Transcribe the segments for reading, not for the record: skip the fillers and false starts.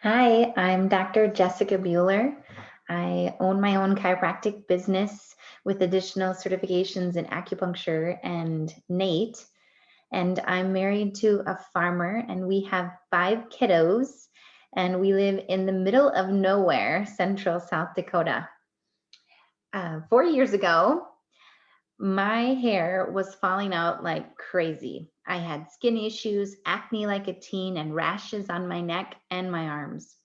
Hi, I'm Dr. Jessica Buhler. I own my own chiropractic business with additional certifications in acupuncture and NATE. And I'm married to a farmer, and we have 5 kiddos, and we live in the middle of nowhere, central South Dakota. 4 years ago, my hair was falling out like crazy. I had skin issues, acne like a teen, and rashes on my neck and my arms.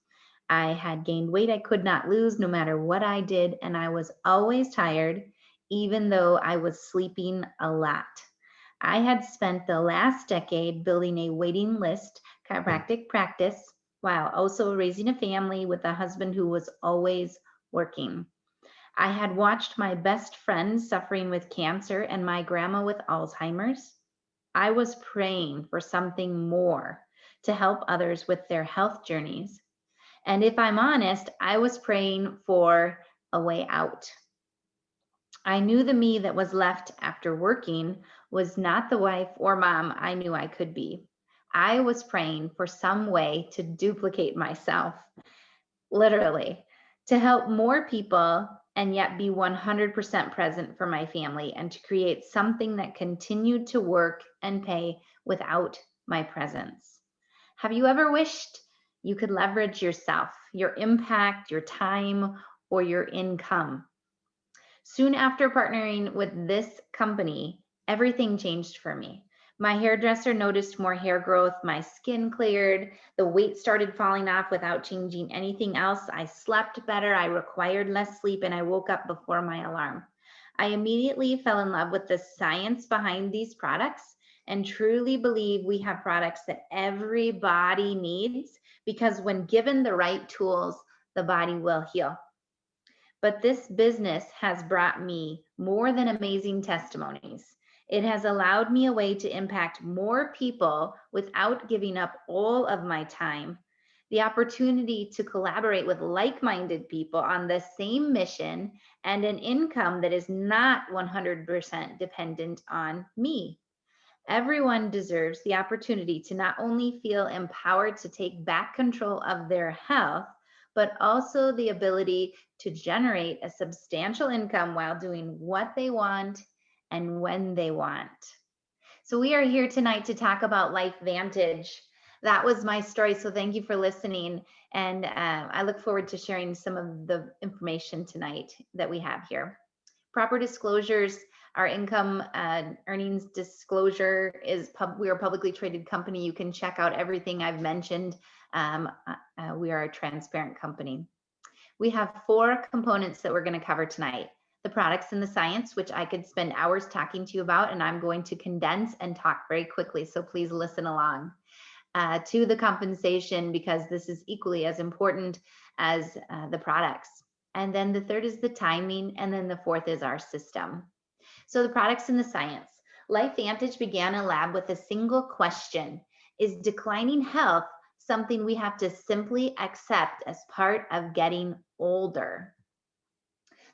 I had gained weight I could not lose no matter what I did, and I was always tired, even though I was sleeping a lot. I had spent the last decade building a waiting list chiropractic practice while also raising a family with a husband who was always working. I had watched my best friend suffering with cancer and my grandma with Alzheimer's. I was praying for something more to help others with their health journeys. And if I'm honest, I was praying for a way out. I knew the me that was left after working was not the wife or mom I knew I could be. I was praying for some way to duplicate myself, literally, to help more people and yet be 100% present for my family and to create something that continued to work and pay without my presence. Have you ever wished you could leverage yourself, your impact, your time, or your income? Soon after partnering with this company, everything changed for me. My hairdresser noticed more hair growth, my skin cleared, the weight started falling off without changing anything else. I slept better, I required less sleep, and I woke up before my alarm. I immediately fell in love with the science behind these products and truly believe we have products that everybody needs because when given the right tools, the body will heal. But this business has brought me more than amazing testimonies. It has allowed me a way to impact more people without giving up all of my time. The opportunity to collaborate with like-minded people on the same mission and an income that is not 100% dependent on me. Everyone deserves the opportunity to not only feel empowered to take back control of their health, but also the ability to generate a substantial income while doing what they want and when they want. So we are here tonight to talk about Lifevantage. That was my story, so thank you for listening. And I look forward to sharing some of the information tonight that we have here. Proper disclosures, our income earnings disclosure is we are a publicly traded company. You can check out everything I've mentioned. We are a transparent company. We have 4 components that we're going to cover tonight. The products and the science, which I could spend hours talking to you about, and I'm going to condense and talk very quickly, so please listen along. To the compensation, because this is equally as important as the products. And then the third is the timing, and then the fourth is our system. So the products and the science. Lifevantage began a lab with a single question: is declining health something we have to simply accept as part of getting older?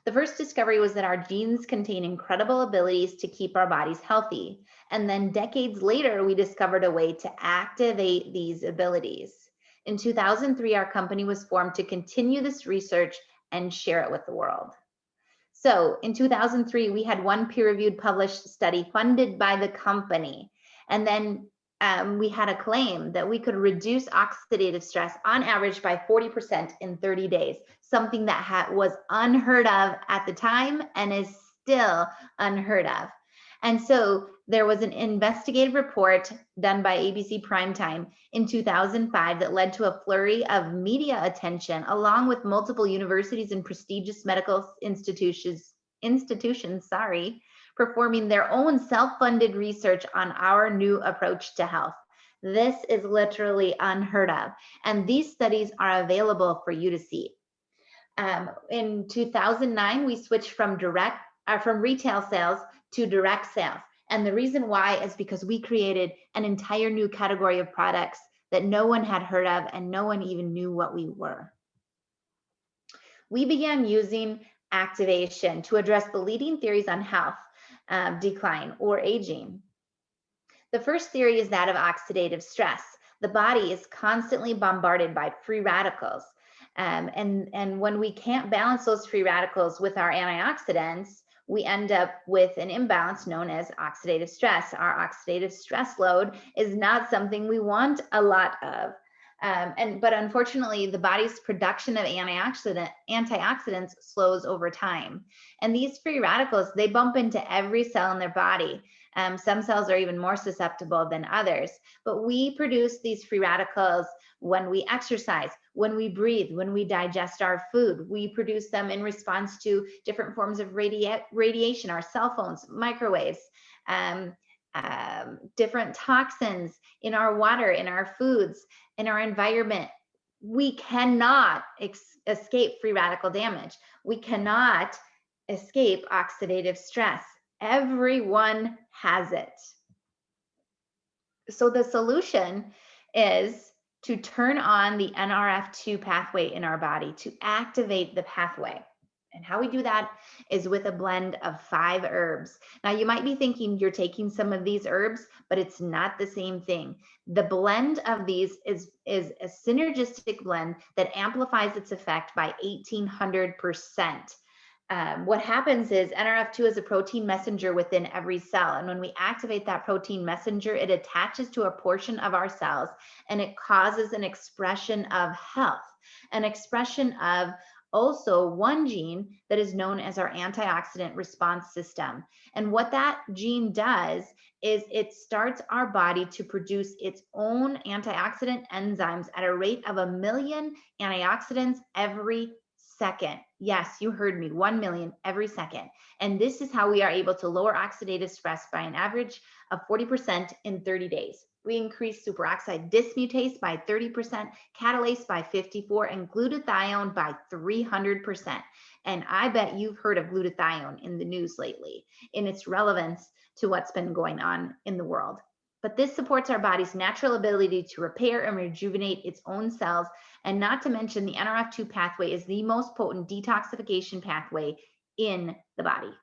The first discovery was that our genes contain incredible abilities to keep our bodies healthy. And then decades later, we discovered a way to activate these abilities. In 2003, our company was formed to continue this research and share it with the world. So in 2003, we had 1 peer-reviewed published study funded by the company. And then we had a claim that we could reduce oxidative stress on average by 40% in 30 days, something that was unheard of at the time and is still unheard of. And so there was an investigative report done by ABC Primetime in 2005 that led to a flurry of media attention, along with multiple universities and prestigious medical institutions, performing their own self-funded research on our new approach to health. This is literally unheard of, and these studies are available for you to see. In 2009, we switched from retail sales to direct sales. And the reason why is because we created an entire new category of products that no one had heard of and no one even knew what we were. We began using activation to address the leading theories on health decline or aging. The first theory is that of oxidative stress. The body is constantly bombarded by free radicals. And when we can't balance those free radicals with our antioxidants, we end up with an imbalance known as oxidative stress. Our oxidative stress load is not something we want a lot of. But unfortunately, the body's production of antioxidants slows over time. And these free radicals, they bump into every cell in their body. Some cells are even more susceptible than others. But we produce these free radicals when we exercise, when we breathe, when we digest our food. We produce them in response to different forms of radiation, our cell phones, microwaves, different toxins in our water, in our foods, in our environment. We cannot escape free radical damage. We cannot escape oxidative stress. Everyone has it. So the solution is to turn on the NRF2 pathway in our body, to activate the pathway. And how we do that is with a blend of 5 herbs. Now, you might be thinking you're taking some of these herbs, but it's not the same thing. The blend of these is a synergistic blend that amplifies its effect by 1,800%. What happens is NRF2 is a protein messenger within every cell. And when we activate that protein messenger, it attaches to a portion of our cells and it causes an expression of health, an expression of also one gene that is known as our antioxidant response system. And what that gene does is it starts our body to produce its own antioxidant enzymes at a rate of 1 million antioxidants every second. Yes, you heard me, 1 million every second. And this is how we are able to lower oxidative stress by an average of 40% in 30 days. We increase superoxide dismutase by 30%, catalase by 54%, and glutathione by 300%. And I bet you've heard of glutathione in the news lately in its relevance to what's been going on in the world. But this supports our body's natural ability to repair and rejuvenate its own cells. And not to mention, the NRF2 pathway is the most potent detoxification pathway in the body.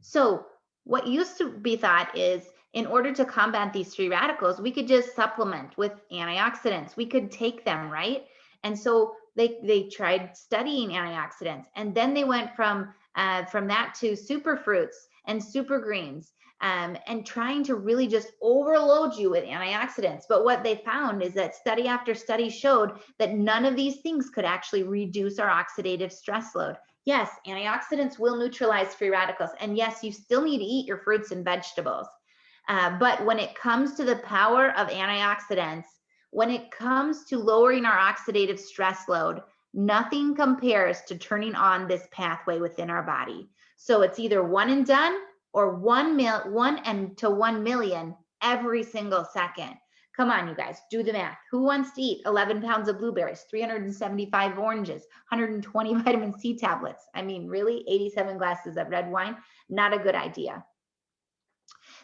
So what used to be thought is, in order to combat these free radicals, we could just supplement with antioxidants. We could take them, right? And so they tried studying antioxidants, and then they went from that to superfruits and super greens, and trying to really just overload you with antioxidants. But what they found is that study after study showed that none of these things could actually reduce our oxidative stress load. Yes, antioxidants will neutralize free radicals, and yes, you still need to eat your fruits and vegetables. But when it comes to the power of antioxidants, when it comes to lowering our oxidative stress load, nothing compares to turning on this pathway within our body. So it's either one and done or 1 to 1 million every single second. Come on, you guys, do the math. Who wants to eat 11 pounds of blueberries, 375 oranges, 120 vitamin C tablets? I mean, really, 87 glasses of red wine? Not a good idea.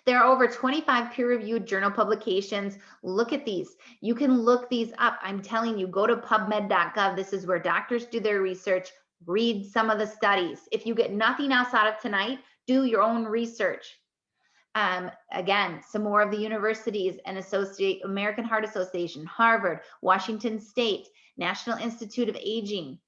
There are over 25 peer-reviewed journal publications. Look at these. You can look these up. I'm telling you, go to pubmed.gov. This is where doctors do their research. Read some of the studies. If you get nothing else out of tonight, do your own research. Again, some more of the universities and American Heart Association, Harvard, Washington State, National Institute of Aging.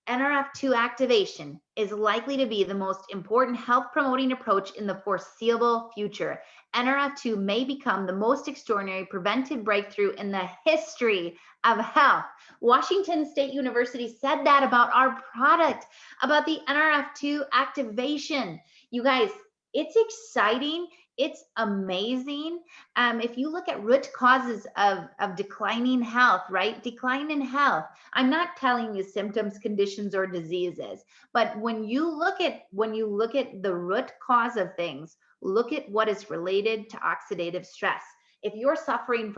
NRF2 activation is likely to be the most important health promoting approach in the foreseeable future. NRF2 may become the most extraordinary preventive breakthrough in the history of health. Washington State University said that about our product, about the NRF2 activation. You guys, it's exciting. It's amazing. If you look at root causes of declining health, right? Decline in health. I'm not telling you symptoms, conditions, or diseases, but when you look at the root cause of things, look at what is related to oxidative stress. If you're suffering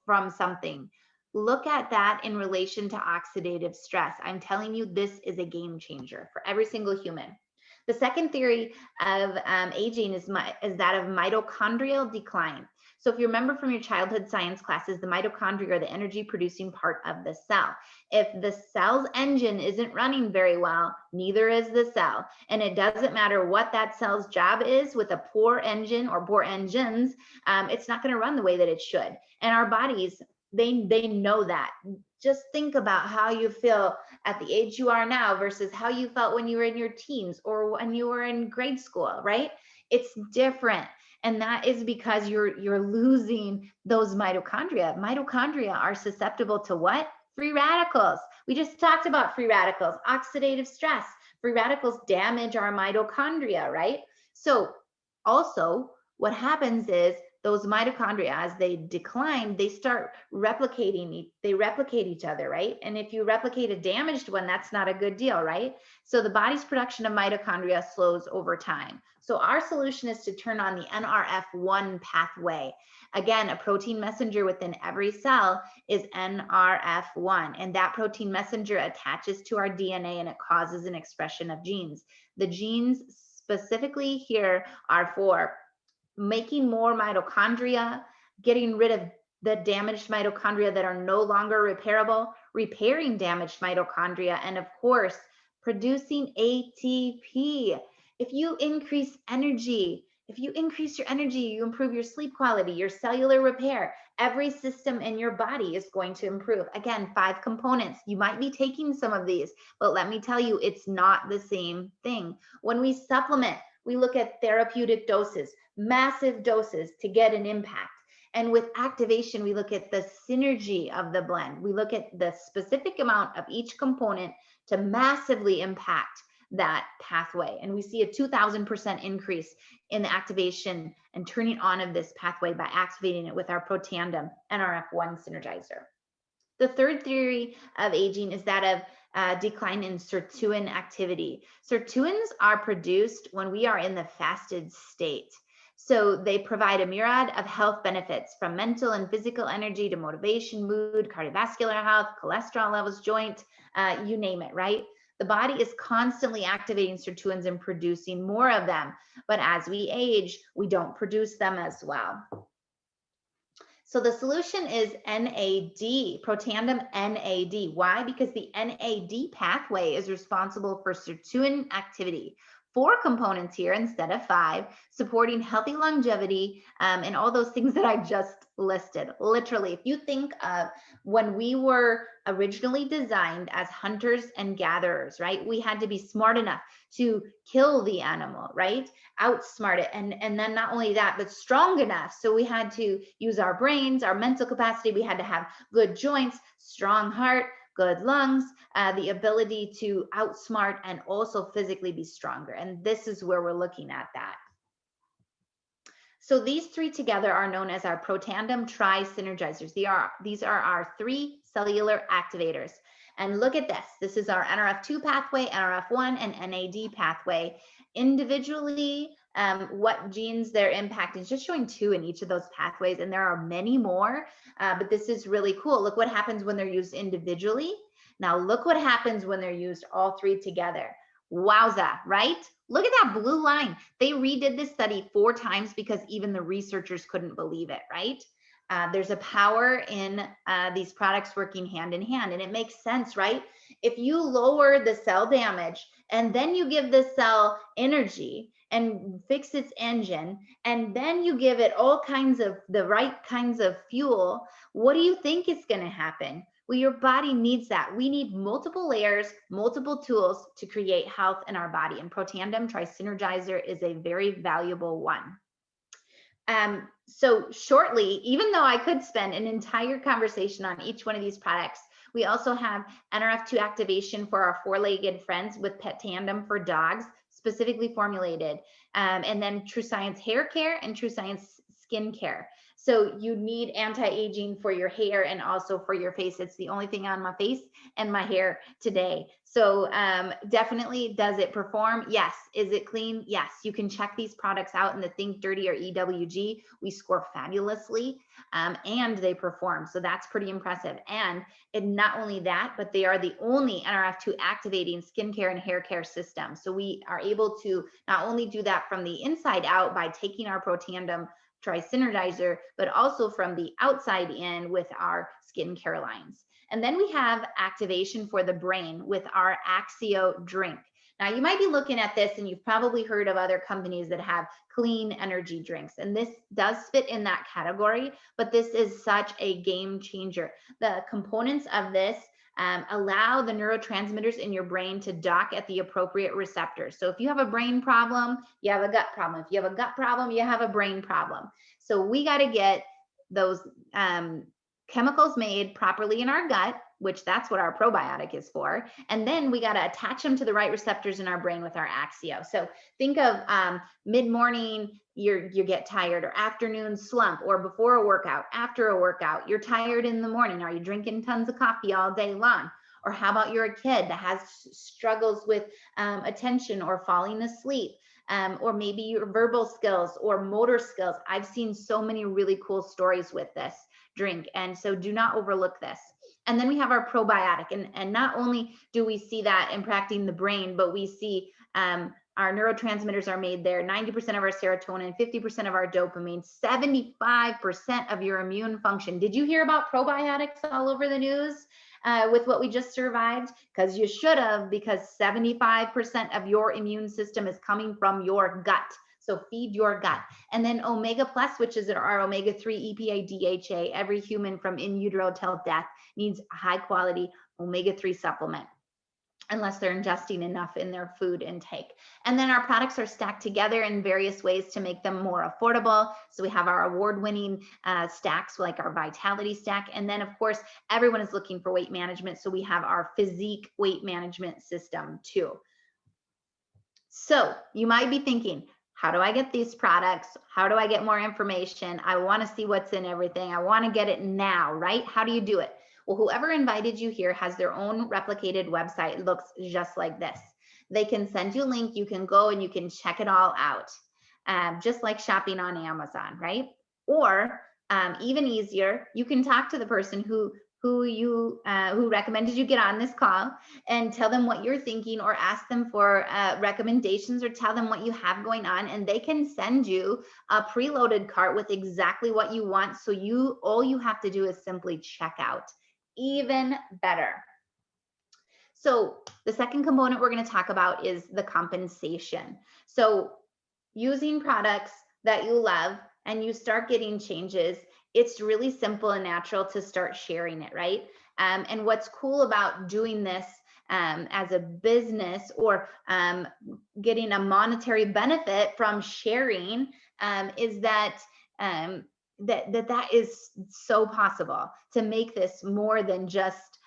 from something, look at that in relation to oxidative stress. I'm telling you, this is a game changer for every single human. The second theory of aging is that of mitochondrial decline. So if you remember from your childhood science classes, the mitochondria are the energy producing part of the cell. If the cell's engine isn't running very well, neither is the cell. And it doesn't matter what that cell's job is with a poor engine or poor engines, it's not going to run the way that it should. And our bodies, they know that. Just think about how you feel at the age you are now versus how you felt when you were in your teens or when you were in grade school, right? It's different. And that is because you're losing those mitochondria. Mitochondria are susceptible to what? Free radicals. We just talked about free radicals, oxidative stress. Free radicals damage our mitochondria, right? So also what happens is those mitochondria, as they decline, they start replicating, they replicate each other, right? And if you replicate a damaged one, that's not a good deal, right? So the body's production of mitochondria slows over time. So our solution is to turn on the NRF1 pathway. Again, a protein messenger within every cell is NRF1, and that protein messenger attaches to our DNA and it causes an expression of genes. The genes specifically here are for making more mitochondria, getting rid of the damaged mitochondria that are no longer repairable, repairing damaged mitochondria, and of course, producing ATP. If you increase energy, if you increase your energy, you improve your sleep quality, your cellular repair, every system in your body is going to improve. Again, 5 components. You might be taking some of these, but let me tell you, it's not the same thing. When we supplement, we look at therapeutic doses, massive doses to get an impact. And with activation, we look at the synergy of the blend. We look at the specific amount of each component to massively impact that pathway. And we see a 2000% increase in the activation and turning on of this pathway by activating it with our Protandim NRF1 synergizer. The third theory of aging is that of decline in sirtuin activity. Sirtuins are produced when we are in the fasted state. So they provide a myriad of health benefits, from mental and physical energy to motivation, mood, cardiovascular health, cholesterol levels, joint, you name it, right? The body is constantly activating sirtuins and producing more of them. But as we age, we don't produce them as well. So the solution is NAD, Protandim NAD. Why? Because the NAD pathway is responsible for sirtuin activity. 4 components here instead of 5, supporting healthy longevity and all those things that I just listed. Literally, if you think of when we were originally designed as hunters and gatherers, right? We had to be smart enough to kill the animal, right? Outsmart it. And then not only that, but strong enough. So we had to use our brains, our mental capacity. We had to have good joints, strong heart, good lungs, the ability to outsmart and also physically be stronger. And this is where we're looking at that. So these 3 together are known as our Protandim tri-synergizers. These are our 3 cellular activators. And look at this. This is our NRF2 pathway, NRF1, and NAD pathway. Individually, what genes they're impacting, just showing 2 in each of those pathways, and there are many more, but this is really cool. Look what happens when they're used individually. Now look what happens when they're used all 3 together. Wowza, right? Look at that blue line. They redid this study 4 times because even the researchers couldn't believe it, right? There's a power in these products working hand in hand, and it makes sense, right? If you lower the cell damage and then you give the cell energy and fix its engine, and then you give it all kinds of the right kinds of fuel, what do you think is going to happen? Well, your body needs that. We need multiple layers, multiple tools to create health in our body, and Protandim Tri-Synergizer is a very valuable one. So shortly, even though I could spend an entire conversation on each one of these products, we also have NRF2 activation for our 4-legged friends with Protandim for dogs, specifically formulated, and then True Science hair care and True Science skin care. So you need anti-aging for your hair and also for your face. It's the only thing on my face and my hair today. So definitely, does it perform? Yes. Is it clean? Yes. You can check these products out in the Think Dirty or EWG. We score fabulously and they perform. So that's pretty impressive. And not only that, but they are the only NRF2 activating skincare and hair care system. So we are able to not only do that from the inside out by taking our Protandim Synergizer, but also from the outside in with our skincare lines. And then we have activation for the brain with our Axio drink. Now, you might be looking at this and you've probably heard of other companies that have clean energy drinks, and this does fit in that category, but this is such a game changer. The components of this allow the neurotransmitters in your brain to dock at the appropriate receptors. So if you have a brain problem, you have a gut problem. If you have a gut problem, you have a brain problem. So we got to get those chemicals made properly in our gut, which that's what our probiotic is for. And then we got to attach them to the right receptors in our brain with our Axio. So think of mid-morning, you get tired, or afternoon slump, or before a workout, after a workout, you're tired in the morning. Are you drinking tons of coffee all day long? Or how about you're a kid that has struggles with attention or falling asleep? Or maybe your verbal skills or motor skills. I've seen so many really cool stories with this drink. And so do not overlook this. And then we have our probiotic. And not only do we see that impacting the brain, but we see our neurotransmitters are made there, 90% of our serotonin, 50% of our dopamine, 75% of your immune function. Did you hear about probiotics all over the news with what we just survived? Because you should have, because 75% of your immune system is coming from your gut. So feed your gut. And then Omega Plus, which is our omega-3 EPA DHA. Every human from in utero till death needs a high quality omega-3 supplement, unless they're ingesting enough in their food intake. And then our products are stacked together in various ways to make them more affordable. So we have our award-winning stacks, like our Vitality Stack. And then, of course, everyone is looking for weight management. So we have our Physique weight management system too. So you might be thinking, how do I get these products? How do I get more information? I want to see what's in everything. I want to get it now, right? How do you do it? Well, whoever invited you here has their own replicated website. It looks just like this. They can send you a link. You can go and you can check it all out, just like shopping on Amazon, right? Or even easier, you can talk to the person who recommended you get on this call and tell them what you're thinking, or ask them for recommendations, or tell them what you have going on, and they can send you a preloaded cart with exactly what you want. So all you have to do is simply check out. Even better. So the second component we're going to talk about is the compensation. So using products that you love and you start getting changes, it's really simple and natural to start sharing it, right? And what's cool about doing this as a business, or getting a monetary benefit from sharing, is that that is so possible to make this more than just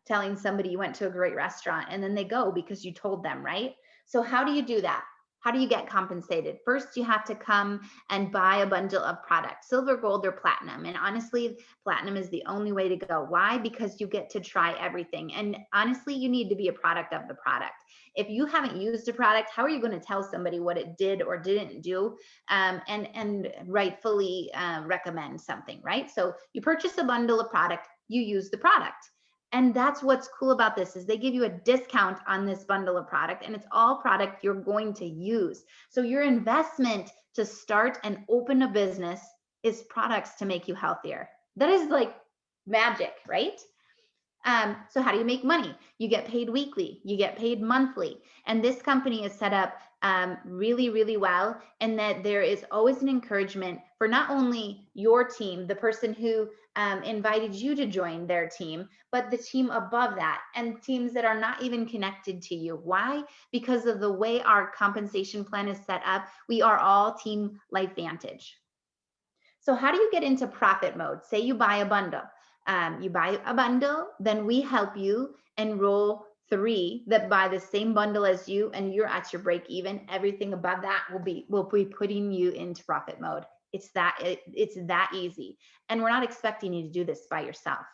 telling somebody you went to a great restaurant and then they go because you told them, right? So how do you do that? How do you get compensated? First, you have to come and buy a bundle of products, silver, gold, or platinum. And honestly, platinum is the only way to go. Why? Because you get to try everything. And honestly, you need to be a product of the product. If you haven't used a product, how are you going to tell somebody what it did or didn't do, and rightfully recommend something, right? So you purchase a bundle of product, you use the product. And that's what's cool about this, is they give you a discount on this bundle of product, and it's all product you're going to use. So your investment to start and open a business is products to make you healthier. That is like magic, right? So how do you make money? You get paid weekly, you get paid monthly. And this company is set up really, really well, and that there is always an encouragement for not only your team, the person who invited you to join their team, but the team above that, and teams that are not even connected to you. Why? Because of the way our compensation plan is set up. We are all Team Lifevantage. So how do you get into profit mode? Say you buy a bundle. Then we help you enroll 3 that buy the same bundle as you, and you're at your break even. Everything above that will be putting you into profit mode. It's that easy. And we're not expecting you to do this by yourself.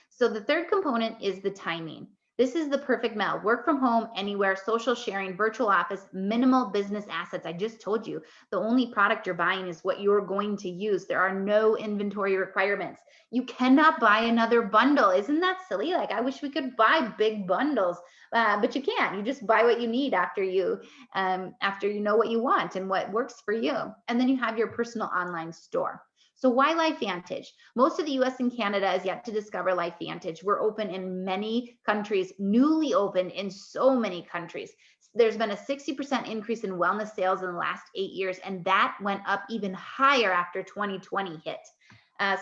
So the third component is the timing. This is the perfect meld. Work from home, anywhere, social sharing, virtual office, minimal business assets. I just told you, the only product you're buying is what you're going to use. There are no inventory requirements. You cannot buy another bundle. Isn't that silly? Like, I wish we could buy big bundles, but you can't. You just buy what you need after you know what you want and what works for you. And then you have your personal online store. So why Lifevantage? Most of the US and Canada is yet to discover Lifevantage. We're open in many countries, newly opened in so many countries. There's been a 60% increase in wellness sales in the last 8 years, and that went up even higher after 2020 hit.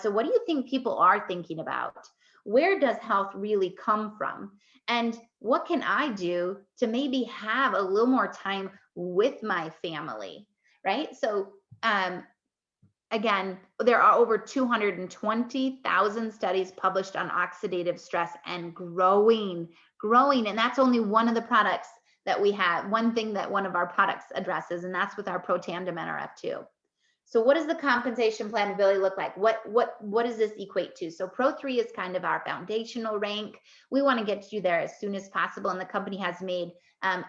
So what do you think people are thinking about? Where does health really come from? And what can I do to maybe have a little more time with my family, right? So again, there are over 220,000 studies published on oxidative stress and growing. And that's only one of the products that we have, one thing that one of our products addresses, and that's with our Protandim NRF2. So what does the compensation plan really look like? What does this equate to? So Pro 3 is kind of our foundational rank. We want to get you there as soon as possible, and the company has made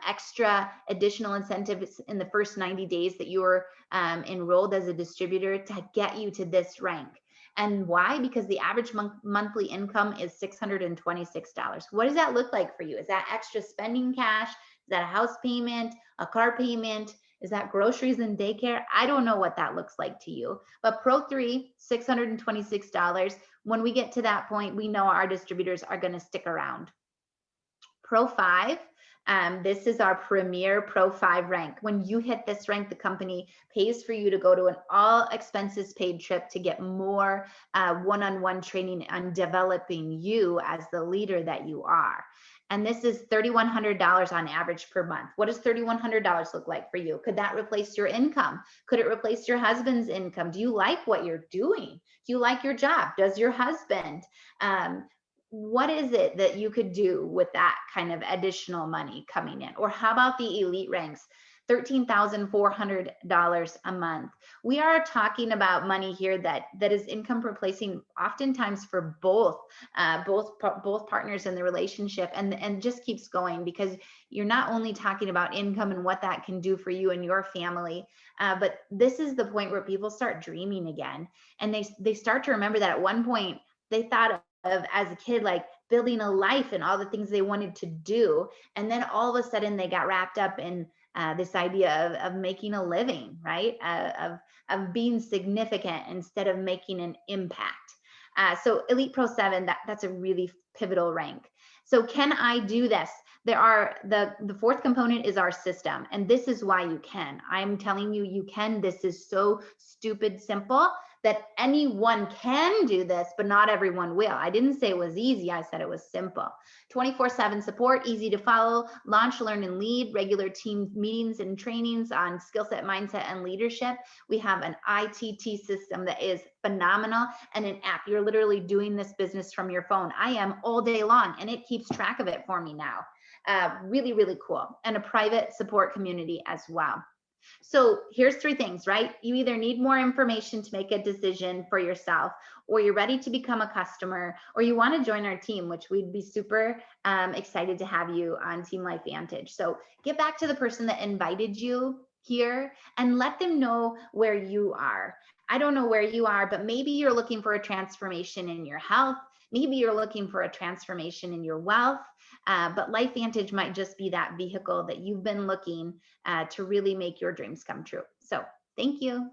extra additional incentives in the first 90 days that you're enrolled as a distributor to get you to this rank. And why? Because the average monthly income is $626. What does that look like for you? Is that extra spending cash? Is that a house payment, a car payment? Is that groceries and daycare? I don't know what that looks like to you. But Pro 3, $626. When we get to that point, we know our distributors are going to stick around. Pro 5, this is our premier Pro 5 rank. When you hit this rank, the company pays for you to go to an all expenses paid trip to get more one-on-one training on developing you as the leader that you are. And this is $3,100 on average per month. What does $3,100 look like for you? Could that replace your income? Could it replace your husband's income? Do you like what you're doing? Do you like your job? Does your husband? What is it that you could do with that kind of additional money coming in? Or how about the elite ranks? $13,400 a month. We are talking about money here that is income replacing oftentimes for both partners in the relationship, and just keeps going, because you're not only talking about income and what that can do for you and your family, but this is the point where people start dreaming again, and they start to remember that at one point they thought of as a kid like building a life and all the things they wanted to do, and then all of a sudden they got wrapped up in this idea of making a living, right? Of being significant instead of making an impact. So Elite Pro 7, that's a really pivotal rank. So can I do this? There are the fourth component is our system, and this is why you can. I'm telling you, you can. This is so stupid simple that anyone can do this, but not everyone will. I didn't say it was easy. I said it was simple. 24/7 support, easy to follow, launch, learn, and lead, regular team meetings and trainings on skill set, mindset, and leadership. We have an ITT system that is phenomenal, and an app. You're literally doing this business from your phone. I am all day long, and it keeps track of it for me now. Really, really cool. And a private support community as well. So here's three things, right? You either need more information to make a decision for yourself, or you're ready to become a customer, or you want to join our team, which we'd be super excited to have you on Team Lifevantage. So get back to the person that invited you here and let them know where you are. I don't know where you are, but maybe you're looking for a transformation in your health. Maybe you're looking for a transformation in your wealth, but Lifevantage might just be that vehicle that you've been looking to really make your dreams come true. So thank you.